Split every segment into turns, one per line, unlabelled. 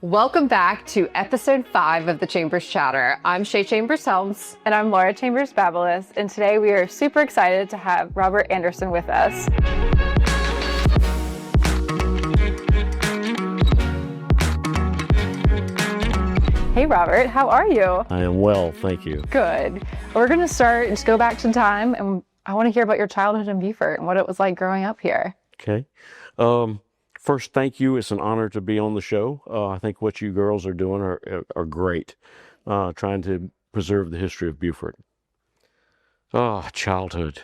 Welcome back to episode 5 of the Chambers Chatter. I'm Shay Chambers-Helms.
And I'm Laura Chambers-Babelis. And today we are super excited to have Robert Anderson with us. Hey, Robert, how are you?
I am well, thank you.
Good. We're going to start and just go back to time. And I want to hear about your childhood in Beaufort and what it was like growing up here.
Okay. First, thank you. It's an honor to be on the show. I think what you girls are doing are great, trying to preserve the history of Beaufort. Childhood.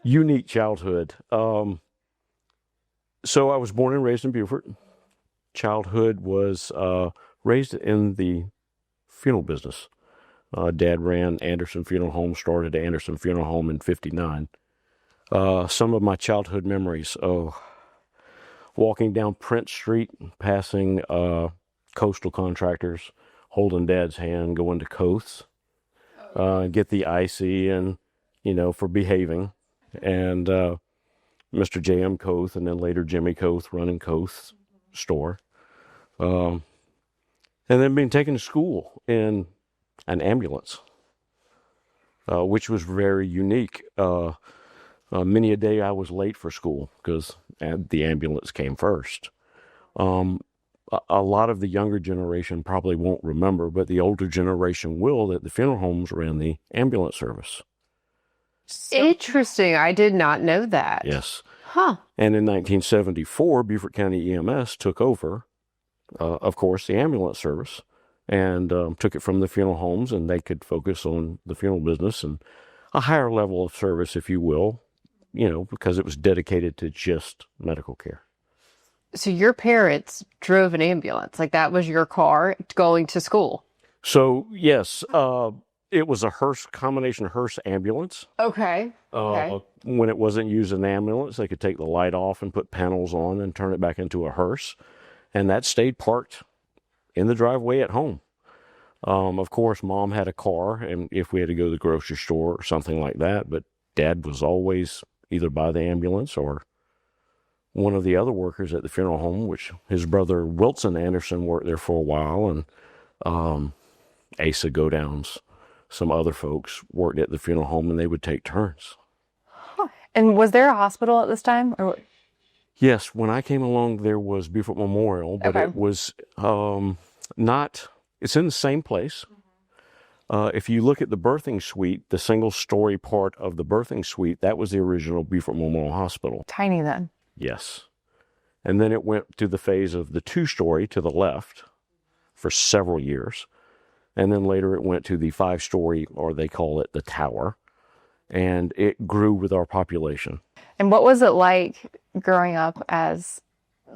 Unique childhood. So I was born and raised in Beaufort. Childhood was raised in the funeral business. Dad ran Anderson Funeral Home, started Anderson Funeral Home in '59. Some of my childhood memories, walking down Prince Street, passing coastal contractors, holding Dad's hand, going to Coath's, get the icy and, for behaving. And Mr. J.M. Coath, and then later Jimmy Coath running Coath's store. And then being taken to school in an ambulance, which was very unique. Many a day I was late for school because the ambulance came first. A lot of the younger generation probably won't remember, but the older generation will, that the funeral homes ran the ambulance service.
Interesting. I did not know that.
Yes.
Huh.
And in 1974, Beaufort County EMS took over, of course, the ambulance service and took it from the funeral homes, and they could focus on the funeral business and a higher level of service, if you will, because it was dedicated to just medical care.
So your parents drove an ambulance, like that was your car going to school?
So, yes, it was a combination hearse ambulance.
Okay.
When it wasn't used as an ambulance, they could take the light off and put panels on and turn it back into a hearse. And that stayed parked in the driveway at home. Of course, Mom had a car, and if we had to go to the grocery store or something like that, but Dad was always either by the ambulance or one of the other workers at the funeral home, which his brother Wilson Anderson worked there for a while, and Asa Godowns, some other folks worked at the funeral home, and they would take turns.
Huh. And was there a hospital at this time? Or...
Yes, when I came along, there was Beaufort Memorial, but
Okay.
It was not, it's in the same place. If you look at the birthing suite, the single-story part of the birthing suite, that was the original Beaufort Memorial Hospital.
Tiny then.
Yes. And then it went to the phase of the 2-story to the left for several years. And then later it went to the 5-story, or they call it the tower. And it grew with our population.
And what was it like growing up as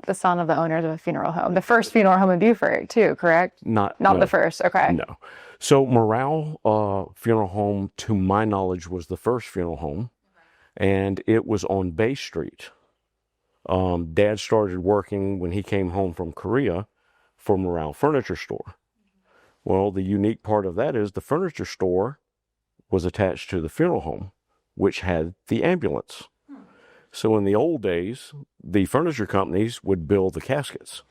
the son of the owners of a funeral home? The first funeral home in Beaufort, too, correct?
Not
no. The first, okay.
No. So Morale Funeral Home, to my knowledge, was the first funeral home. And it was on Bay Street. Dad started working when he came home from Korea for Morale Furniture Store. Well, the unique part of that is the furniture store was attached to the funeral home, which had the ambulance. So in the old days, the furniture companies would build the caskets.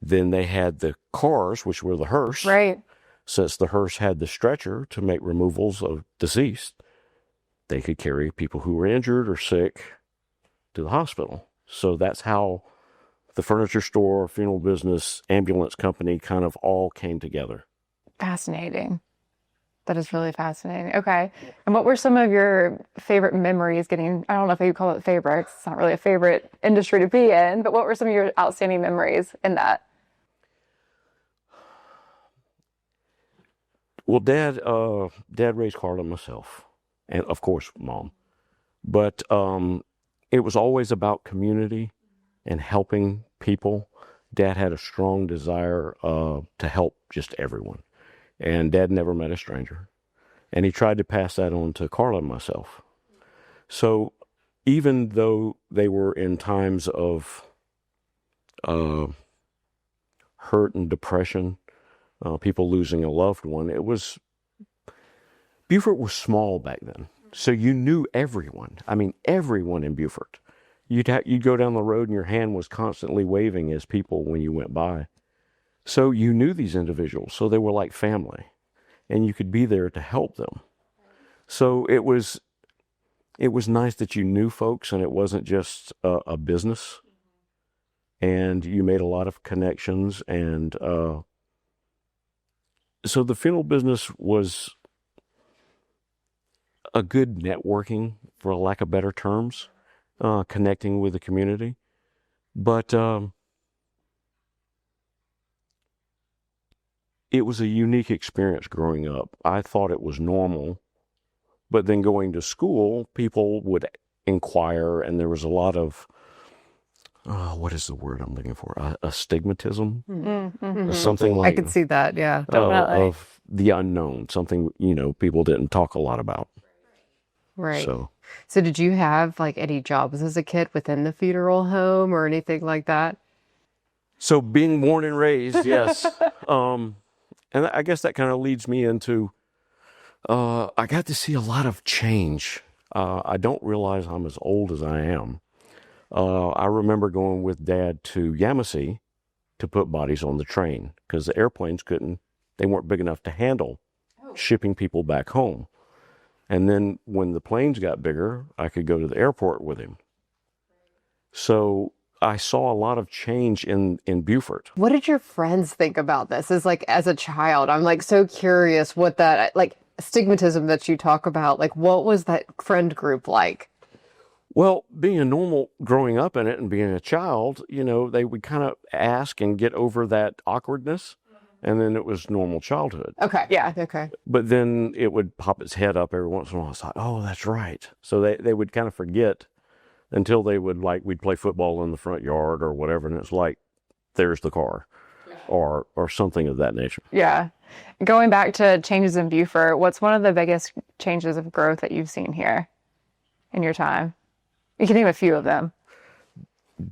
Then they had the cars, which were the hearse.
Right.
Since the hearse had the stretcher to make removals of deceased, they could carry people who were injured or sick to the hospital. So that's how the furniture store, funeral business, ambulance company kind of all came together.
Fascinating. That is really fascinating. Okay. And what were some of your favorite memories getting, I don't know if you call it favorites, it's not really a favorite industry to be in, but what were some of your outstanding memories in that?
Well, Dad raised Carla and myself, and of course, Mom. But it was always about community and helping people. Dad had a strong desire to help just everyone. And Dad never met a stranger. And he tried to pass that on to Carla and myself. So even though they were in times of hurt and depression, people losing a loved one, Beaufort was small back then. So you knew everyone. I mean, everyone in Beaufort. you'd go down the road and your hand was constantly waving as people when you went by. So you knew these individuals, so they were like family, and you could be there to help them. So it was nice that you knew folks, and it wasn't just a business. And you made a lot of connections, and so the funeral business was a good networking, for lack of better terms, connecting with the community. But it was a unique experience growing up. I thought it was normal, but then going to school, people would inquire, and there was a lot of, what is the word I'm looking for? Astigmatism?
Mm-hmm.
Something
I
like
could see that, yeah.
Definitely.
of the unknown, something, people didn't talk a lot about.
Right.
So,
So did you have like any jobs as a kid within the funeral home or anything like that?
so being born and raised, yes. And I guess that kind of leads me into, I got to see a lot of change. I don't realize I'm as old as I am. I remember going with Dad to Yamasee to put bodies on the train because the airplanes they weren't big enough to handle shipping people back home. And then when the planes got bigger, I could go to the airport with him. So I saw a lot of change in Beaufort.
What did your friends think about this? As a child, I'm like so curious what that like stigmatism that you talk about, like what was that friend group like?
Well, being a normal growing up in it and being a child, they would kind of ask and get over that awkwardness. And then it was normal childhood.
Okay.
Yeah.
Okay.
But then it would pop its head up every once in a while. It's like, oh, that's right. So they would kind of forget until they would, like, we'd play football in the front yard or whatever. And it's like, there's the car or something of that nature.
Yeah. Going back to changes in Beaufort, what's one of the biggest changes of growth that you've seen here in your time? You can name a few of them.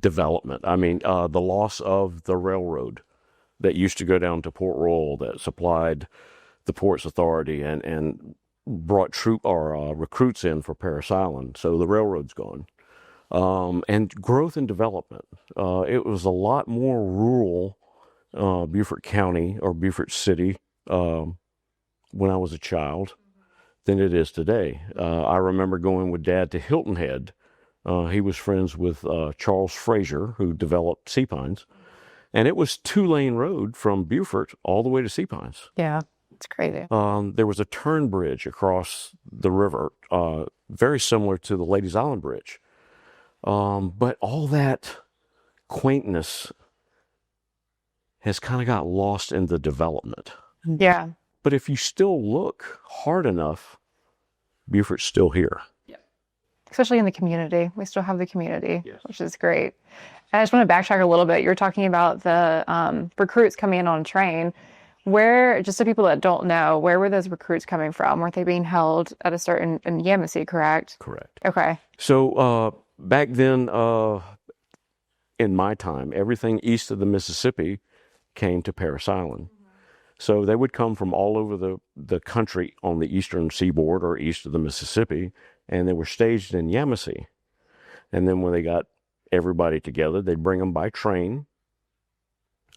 Development. I mean, the loss of the railroad that used to go down to Port Royal that supplied the Ports Authority and brought recruits in for Parris Island. So the railroad's gone. And growth and development. It was a lot more rural Beaufort County or Beaufort City when I was a child than it is today. I remember going with Dad to Hilton Head. He was friends with Charles Frazier, who developed Sea Pines. And it was 2-lane road from Beaufort all the way to Sea Pines.
Yeah. It's crazy.
There was a turn bridge across the river, very similar to the Ladies Island Bridge. But all that quaintness has kind of got lost in the development.
Yeah.
But if you still look hard enough, Beaufort's still here.
Especially in the community. We still have the community,
Yes.
which is great. And I just want to backtrack a little bit. You were talking about the recruits coming in on a train. Just so people that don't know, where were those recruits coming from? Weren't they being held at in Yamasee, correct?
Correct.
Okay.
So back then, in my time, everything east of the Mississippi came to Parris Island. So they would come from all over the country on the eastern seaboard or east of the Mississippi, and they were staged in Yamasee. And then when they got everybody together, they'd bring them by train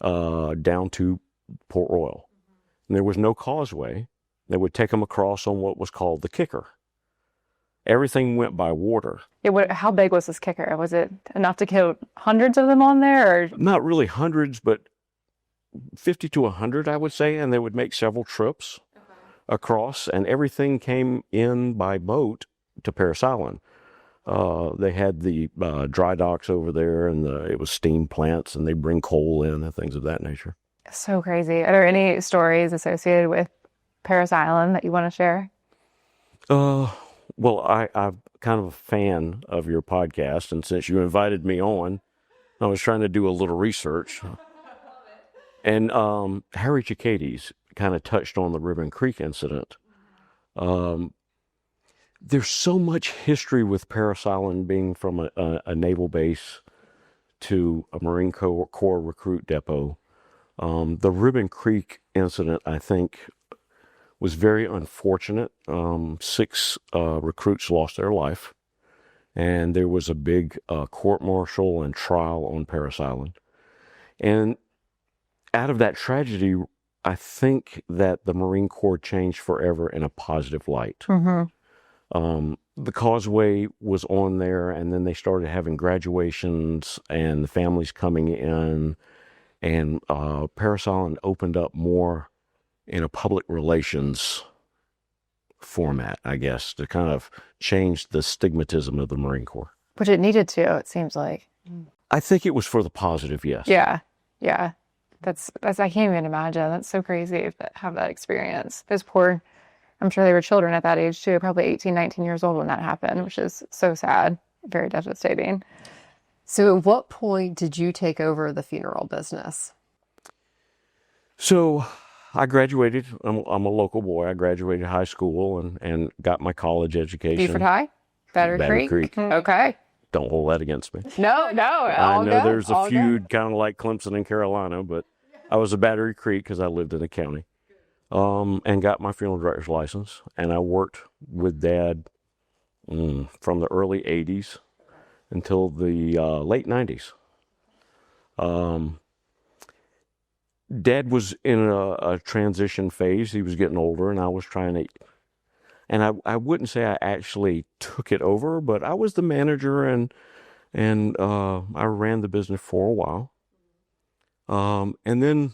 down to Port Royal. And there was no causeway. They would take them across on what was called the kicker. Everything went by water.
Yeah, how big was this kicker? Was it enough to kill hundreds of them on there? Or?
Not really hundreds, but 50 to 100, I would say. And they would make several trips across, and everything came in by boat to Parris Island. They had the dry docks over there, and it was steam plants, and they bring coal in and things of that nature.
So crazy. Are there any stories associated with Parris Island that you want to share?
Well, I'm kind of a fan of your podcast, and since you invited me on, I was trying to do a little research. And Harry Ciccades kind of touched on the Ribbon Creek incident. There's so much history with Parris Island being from a naval base to a Marine Corps recruit depot. The Ribbon Creek incident, I think, was very unfortunate. 6 recruits lost their life, and there was a big court-martial and trial on Parris Island. And out of that tragedy, I think that the Marine Corps changed forever in a positive light. The causeway was on there, and then they started having graduations and the families coming in, and Parris Island opened up more in a public relations format, I guess, to kind of change the stigmatism of the Marine Corps.
Which it needed to, it seems like.
I think it was for the positive, yes.
Yeah. Yeah. That's I can't even imagine. That's so crazy to have that experience. Those poor, I'm sure they were children at that age too, probably 18, 19 years old when that happened, which is so sad, very devastating.
So at what point did you take over the funeral business?
So I graduated. I'm a local boy. I graduated high school and got my college education.
Beaufort High? Battery Creek? Okay.
Don't hold that against me.
No,
I know there's a
all
feud kind of like Clemson and Carolina, but I was a Battery Creek because I lived in the county, and got my funeral director's license. And I worked with Dad from the early 80s until the late 90s. Dad was in a transition phase. He was getting older, and I was trying to, and I wouldn't say I actually took it over, but I was the manager, and I ran the business for a while. And then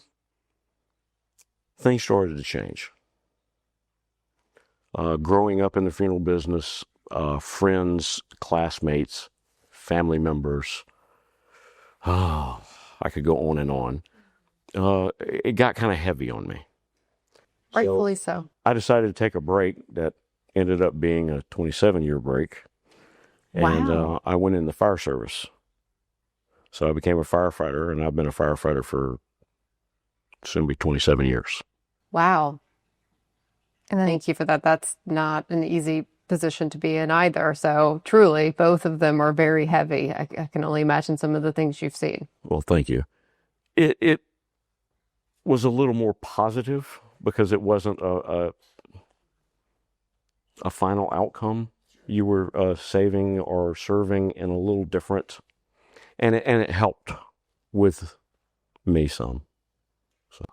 things started to change. Growing up in the funeral business, friends, classmates, family members, I could go on and on. It got kind of heavy on me.
Rightfully so.
I decided to take a break that ended up being a 27-year break. And
Wow.
I went in the fire service. So I became a firefighter, and I've been a firefighter for soon be 27 years.
Wow.
And then
Thank you for that. That's not an easy position to be in either. So truly, both of them are very heavy. I can only imagine some of the things you've seen.
Well, thank you. It was a little more positive because it wasn't a final outcome. You were saving or serving in a little different, and it helped with me some. So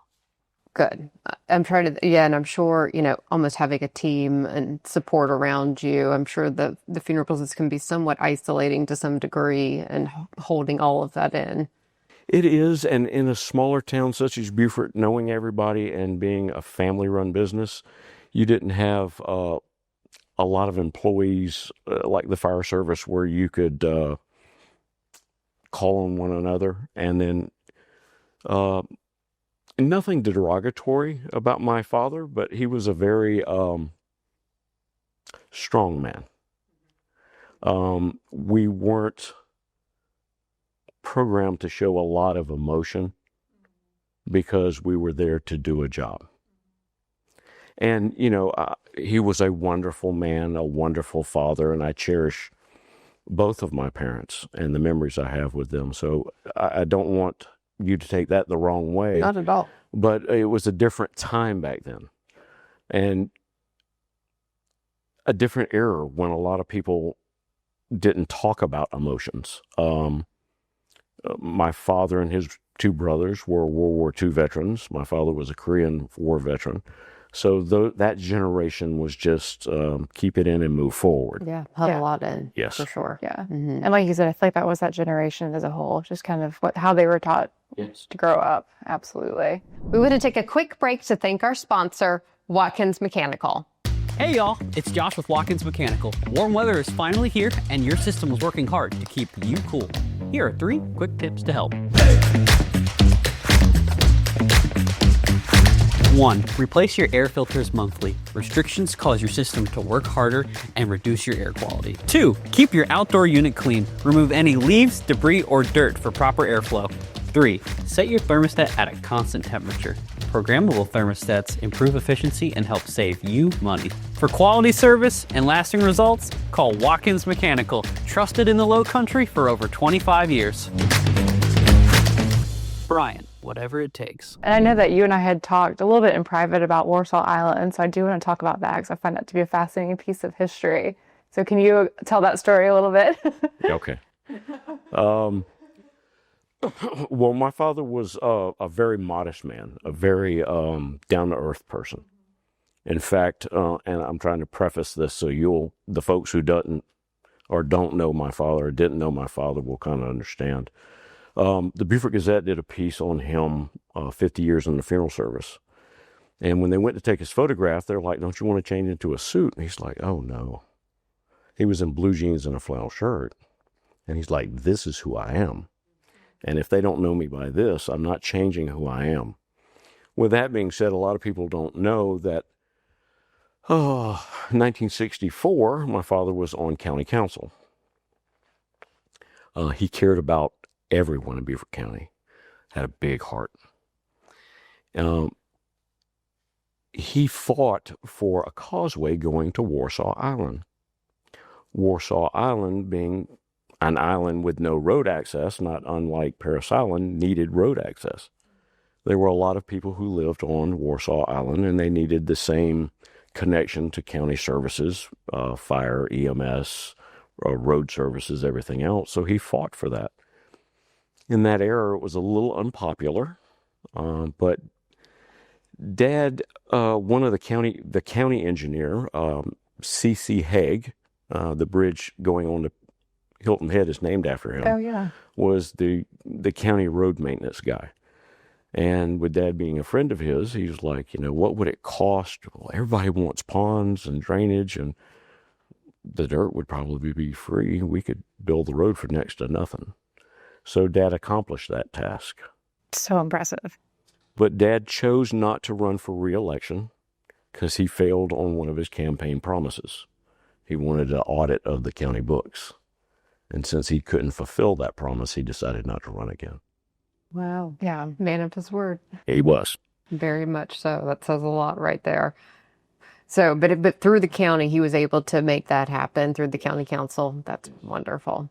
Good. I'm trying to, yeah, and I'm sure, almost having a team and support around you, I'm sure the funeral business can be somewhat isolating to some degree and holding all of that in.
it is, and in a smaller town such as Beaufort, knowing everybody and being a family-run business, you didn't have a lot of employees like the fire service where you could call on one another. And then nothing derogatory about my father, but he was a very strong man. We weren't programmed to show a lot of emotion because we were there to do a job. And, he was a wonderful man, a wonderful father, and I cherish both of my parents and the memories I have with them. So I don't want you to take that the wrong way.
Not at all.
But it was a different time back then. And a different era when a lot of people didn't talk about emotions. My father and his two brothers were World War II veterans. My father was a Korean War veteran. So that generation was just keep it in and move forward.
Yeah, had
Yeah.
a lot in.
Yes.
For sure.
Yeah.
Mhm.
And like you said, I feel like that was that generation as a whole, just kind of how they were taught to grow up. Absolutely.
We want to take a quick break to thank our sponsor, Watkins Mechanical.
Hey y'all, it's Josh with Watkins Mechanical. Warm weather is finally here and your system is working hard to keep you cool. Here are 3 quick tips to help. 1. Replace your air filters monthly. Restrictions cause your system to work harder and reduce your air quality. 2. Keep your outdoor unit clean. Remove any leaves, debris, or dirt for proper airflow. 3. Set your thermostat at a constant temperature. Programmable thermostats improve efficiency and help save you money. For quality service and lasting results, call Watkins Mechanical, trusted in the Lowcountry for over 25 years. Brian, whatever it takes.
And I know that you and I had talked a little bit in private about Warsaw Island, so I do want to talk about that because I find that to be a fascinating piece of history. So can you tell that story a little bit?
Okay. Well, my father was a very modest man, a very down-to-earth person. In fact, and I'm trying to preface this so the folks who don't know my father or didn't know my father will kind of understand. The Beaufort Gazette did a piece on him, 50 years in the funeral service. And when they went to take his photograph, they're like, "Don't you want to change into a suit?" And he's like, "Oh, no." He was in blue jeans and a flannel shirt. And he's like, "This is who I am. And if they don't know me by this, I'm not changing who I am." With that being said, a lot of people don't know that 1964, my father was on county council. He cared about everyone in Beaufort County, had a big heart. He fought for a causeway going to Warsaw Island. Warsaw Island being an island with no road access, not unlike Parris Island, needed road access. There were a lot of people who lived on Warsaw Island, and they needed the same connection to county services, fire, EMS, road services, everything else. So he fought for that. In that era, it was a little unpopular, but Dad, one of the county engineer, C.C. Haig, the bridge going on to Hilton Head is named after him.
Oh, yeah.
Was the county road maintenance guy. And with Dad being a friend of his, he was like, what would it cost? Well, everybody wants ponds and drainage, and the dirt would probably be free. We could build the road for next to nothing. So Dad accomplished that task.
So impressive.
But Dad chose not to run for re-election because he failed on one of his campaign promises. He wanted an audit of the county books. And since he couldn't fulfill that promise, he decided not to run again.
Wow.
Yeah.
Man of his word.
He was.
Very much so. That says a lot right there. So, but through the county, he was able to make that happen through the county council. That's wonderful.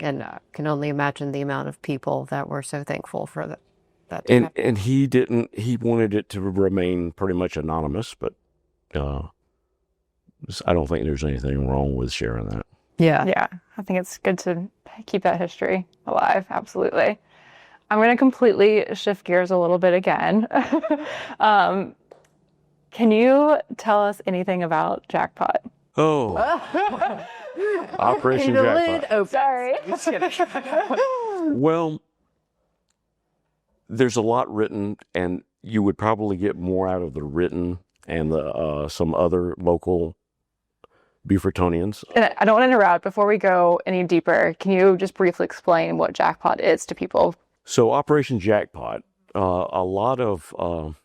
And can only imagine the amount of people that were so thankful for that.
And he wanted it to remain pretty much anonymous, but I don't think there's anything wrong with sharing that.
Yeah.
Yeah. I think it's good to keep that history alive. Absolutely. I'm going to completely shift gears a little bit again. Can you tell us anything about Jackpot?
Oh. Operation Jackpot.
Sorry.
Well, there's a lot written, and you would probably get more out of the written and some other local Beaufortonians.
And I don't want to interrupt. Before we go any deeper, can you just briefly explain what Jackpot is to people?
So Operation Jackpot, a lot of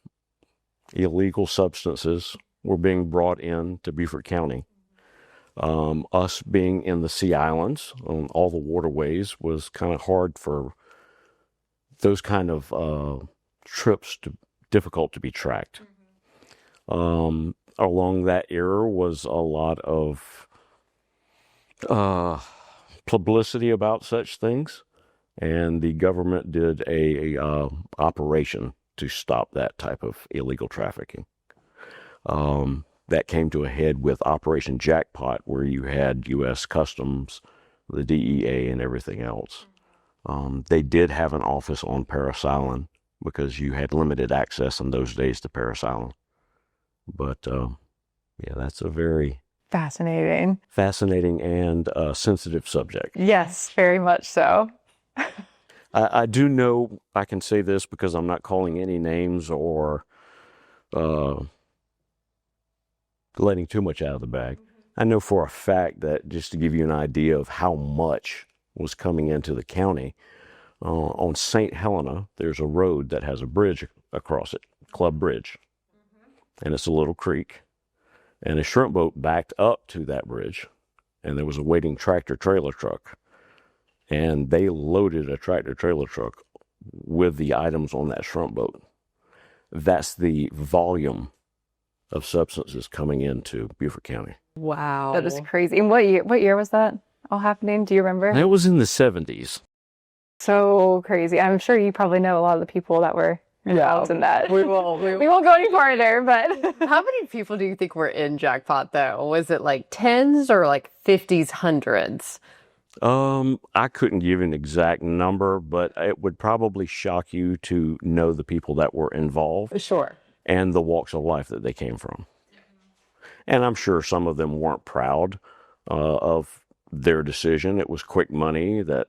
illegal substances were being brought in to Beaufort County. Us being in the Sea Islands on all the waterways was kind of hard for those kind of trips, difficult to be tracked. Along that era was a lot of publicity about such things, and the government did a operation to stop that type of illegal trafficking. That came to a head with Operation Jackpot, where you had U.S. Customs, the DEA, and everything else. They did have an office on Parris Island because you had limited access in those days to Parris Island. But yeah, that's a very
Fascinating
and sensitive subject.
Yes, very much so.
I do know, I can say this because I'm not calling any names or letting too much out of the bag. I know for a fact that, just to give you an idea of how much was coming into the county, on St. Helena, there's a road that has a bridge across it, Club Bridge. And it's a little creek. And a shrimp boat backed up to that bridge, and there was a waiting tractor-trailer truck. And they loaded a tractor-trailer truck with the items on that shrimp boat. That's the volume of substances coming into Beaufort County.
Wow.
That is crazy. And what year was that all happening? Do you remember?
That was in the 70s.
So crazy. I'm sure you probably know a lot of the people that were out in that.
We won't.
We won't go any farther, but
How many people do you think were in Jackpot though? Was it like tens or like 50s, hundreds?
I couldn't give you an exact number, but it would probably shock you to know the people that were involved
Sure.
and the walks of life that they came from. And I'm sure some of them weren't proud of their decision. It was quick money that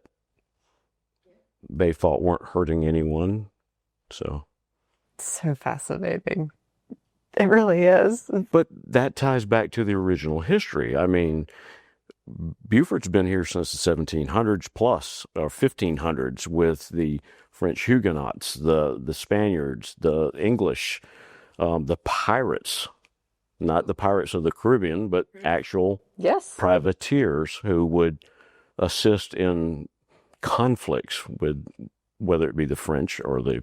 they thought weren't hurting anyone. So,
So fascinating.
it really is.
but that ties back to the original history. I mean, Beaufort's been here since the 1700s plus, or 1500s, with the French Huguenots, the Spaniards, the English, the pirates, not the pirates of the Caribbean, but actual
Yes.
privateers who would assist in conflicts with whether it be the French or the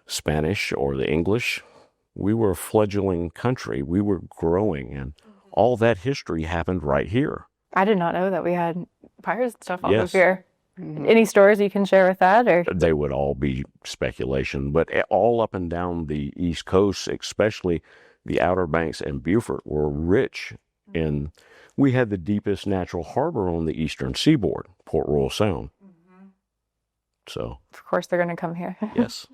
Spanish or the English. We were a fledgling country. We were growing, and all that history happened right here.
I did not know that we had pirate stuff off of
Yes.
here. Any stories you can share with that, or
They would all be speculation, but all up and down the East Coast, especially the Outer Banks and Beaufort, were rich in. We had the deepest natural harbor on the eastern seaboard, Port Royal Sound. So,
of course they're going to come here.
yes.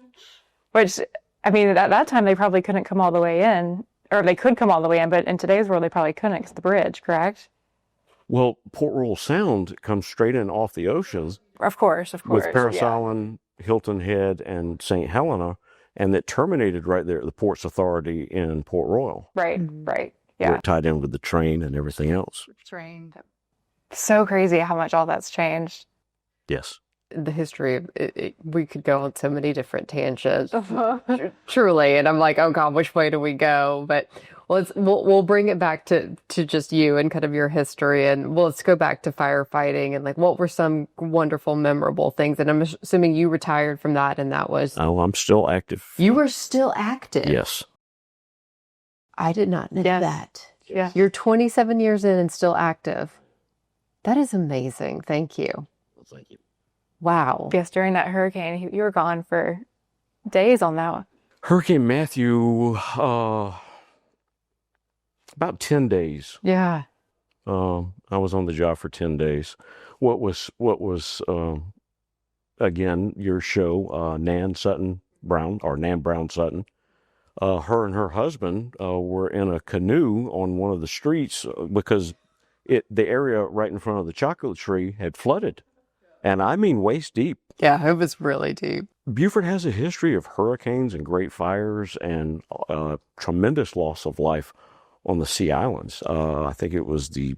Which, I mean, at that time they probably couldn't come all the way in, or they could come all the way in, but in today's world they probably couldn't because of the bridge, correct?
Well, Port Royal Sound comes straight in off the ocean
Of course,
with Parris
yeah.
Island, Hilton Head, and St. Helena, and it terminated right there at the Ports Authority in Port Royal,
Right,
Mm-hmm.
right.
where
Yeah.
it tied in with the train and everything else.
Trained.
So crazy how much all that's changed.
Yes.
The history of we could go on so many different tangents, truly. And I'm like, oh God, which way do we go? But we'll bring it back to just you and kind of your history, and let's go back to firefighting and like what were some wonderful, memorable things. And I'm assuming you retired from that, and that was
Oh, I'm still active.
you were still active.
Yes.
I did not know
Yes.
that.
Yeah.
You're 27 years in and still active. That is amazing. Thank you.
Thank you.
Wow.
Yes, during that hurricane, you were gone for days on that one.
Hurricane Matthew, about 10 days.
Yeah.
I was on the job for 10 days. What was again, your show, Nan Brown Sutton, her and her husband were in a canoe on one of the streets because the area right in front of the chocolate tree had flooded. And I mean waist deep.
Yeah, it was really deep.
Beaufort has a history of hurricanes and great fires and tremendous loss of life on the Sea Islands. I think it was and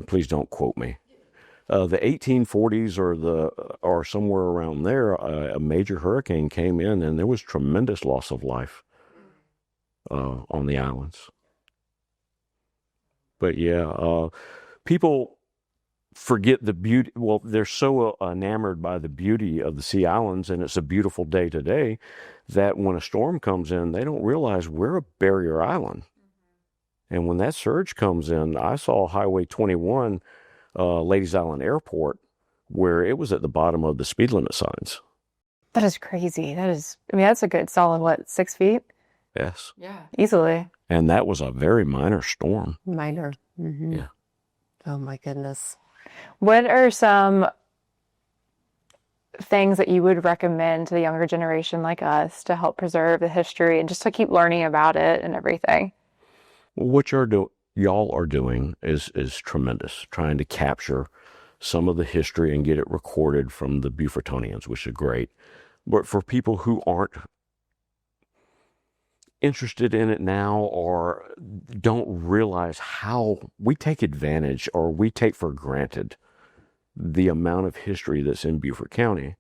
please don't quote me, the 1840s or somewhere around there, a major hurricane came in and there was tremendous loss of life on the islands. But yeah, people forget the beauty. Well, they're so enamored by the beauty of the Sea Islands, and it's a beautiful day today, that when a storm comes in, they don't realize we're a barrier island. And when that surge comes in, I saw Highway 21, Ladies Island Airport, where it was at the bottom of the speed limit signs.
That is crazy. That's a good solid, 6 feet?
Yes.
Yeah.
Easily.
And that was a very minor storm.
Minor. Mm-hmm.
Yeah.
Oh my goodness.
What are some things that you would recommend to the younger generation like us to help preserve the history and just to keep learning about it and everything?
What y'all are doing is tremendous, trying to capture some of the history and get it recorded from the Beaufortonians, which is great. But for people who aren't interested in it now or don't realize how we take advantage or we take for granted the amount of history that's in Beaufort County.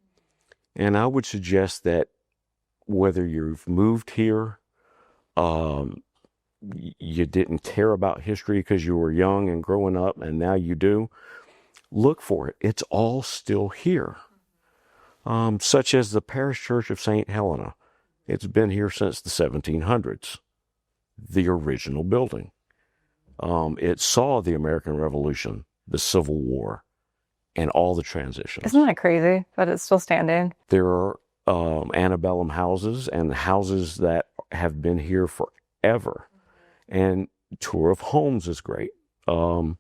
And I would suggest that whether you've moved here, you didn't care about history because you were young and growing up, and now you do, look for it. It's all still here. Such as the Parish Church of St. Helena. It's been here since the 1700s, the original building. It saw the American Revolution, the Civil War, and all the transitions.
Isn't that crazy that it's still standing?
There are antebellum houses and houses that have been here forever. And tour of homes is great. The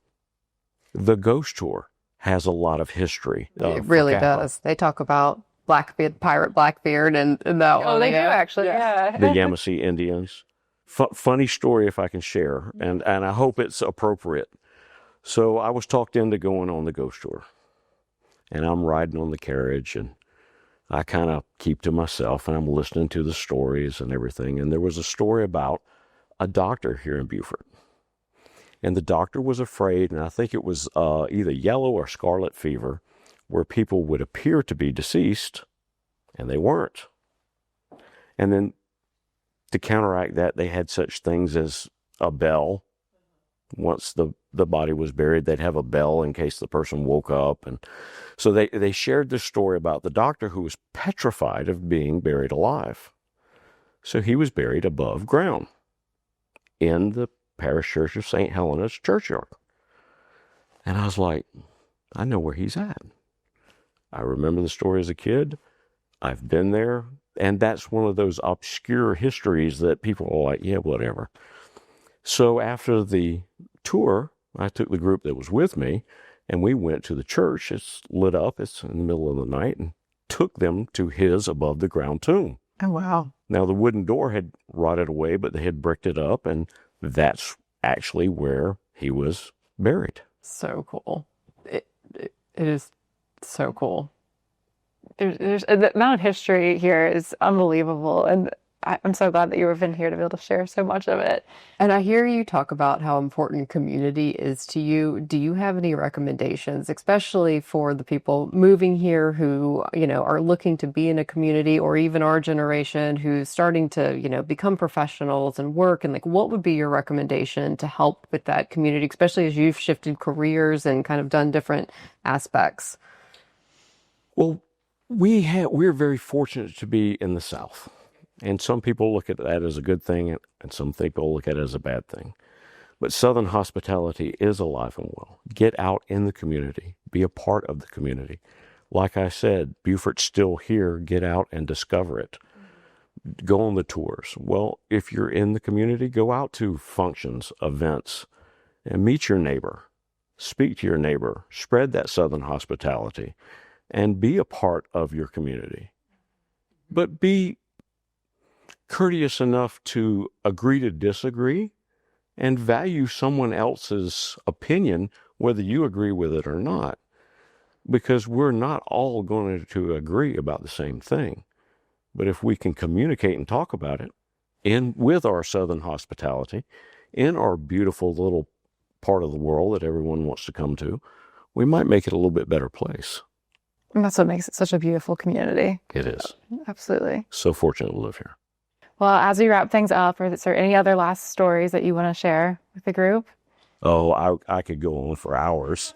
ghost tour has a lot of history.
It really does. They talk about Blackbeard, Pirate Blackbeard, and that one.
Oh, they do actually. Yeah.
The Yamasee Indians. Funny story if I can share, and I hope it's appropriate. So I was talked into going on the ghost tour, and I'm riding on the carriage, and I kind of keep to myself, and I'm listening to the stories and everything. And there was a story about a doctor here in Beaufort, and the doctor was afraid, and I think it was either yellow or scarlet fever, where people would appear to be deceased, and they weren't. And then to counteract that, they had such things as a bell. Once the body was buried, they'd have a bell in case the person woke up. And so they shared this story about the doctor who was petrified of being buried alive. So he was buried above ground in the parish church of St. Helena's churchyard. And I was like, I know where he's at. I remember the story as a kid. I've been there. And that's one of those obscure histories that people are like, yeah, whatever. So after the tour, I took the group that was with me, and we went to the church. It's lit up. It's in the middle of the night, and took them to his above the ground tomb.
Oh, wow.
Now, the wooden door had rotted away, but they had bricked it up, and that's actually where he was buried.
So cool. It is so cool.
There's the amount of history here is unbelievable, and I'm so glad that you have been here to be able to share so much of it.
And I hear you talk about how important community is to you. Do you have any recommendations, especially for the people moving here who, are looking to be in a community, or even our generation who's starting to, become professionals and work? And like, what would be your recommendation to help with that community, especially as you've shifted careers and kind of done different aspects?
Well, we're very fortunate to be in the South. And some people look at that as a good thing, and some people look at it as a bad thing. But Southern hospitality is alive and well. Get out in the community. Be a part of the community. Like I said, Beaufort's still here. Get out and discover it. Go on the tours. Well, if you're in the community, go out to functions, events, and meet your neighbor. Speak to your neighbor. Spread that Southern hospitality, and be a part of your community. But be courteous enough to agree to disagree, and value someone else's opinion, whether you agree with it or not, because we're not all going to agree about the same thing. But if we can communicate and talk about it with our Southern hospitality, in our beautiful little part of the world that everyone wants to come to, we might make it a little bit better place.
And that's what makes it such a beautiful community.
It is.
Absolutely.
So fortunate to live here.
Well, as we wrap things up, is there any other last stories that you want to share with the group?
Oh, I could go on for hours,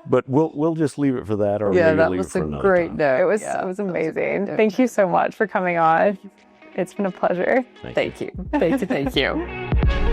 but we'll just leave it for that, or maybe
that
leave
was
it for
a
another
great
time.
note.
It was amazing. Thank you so much for coming on. It's been a pleasure.
Thank you.
Thank you. Thank you.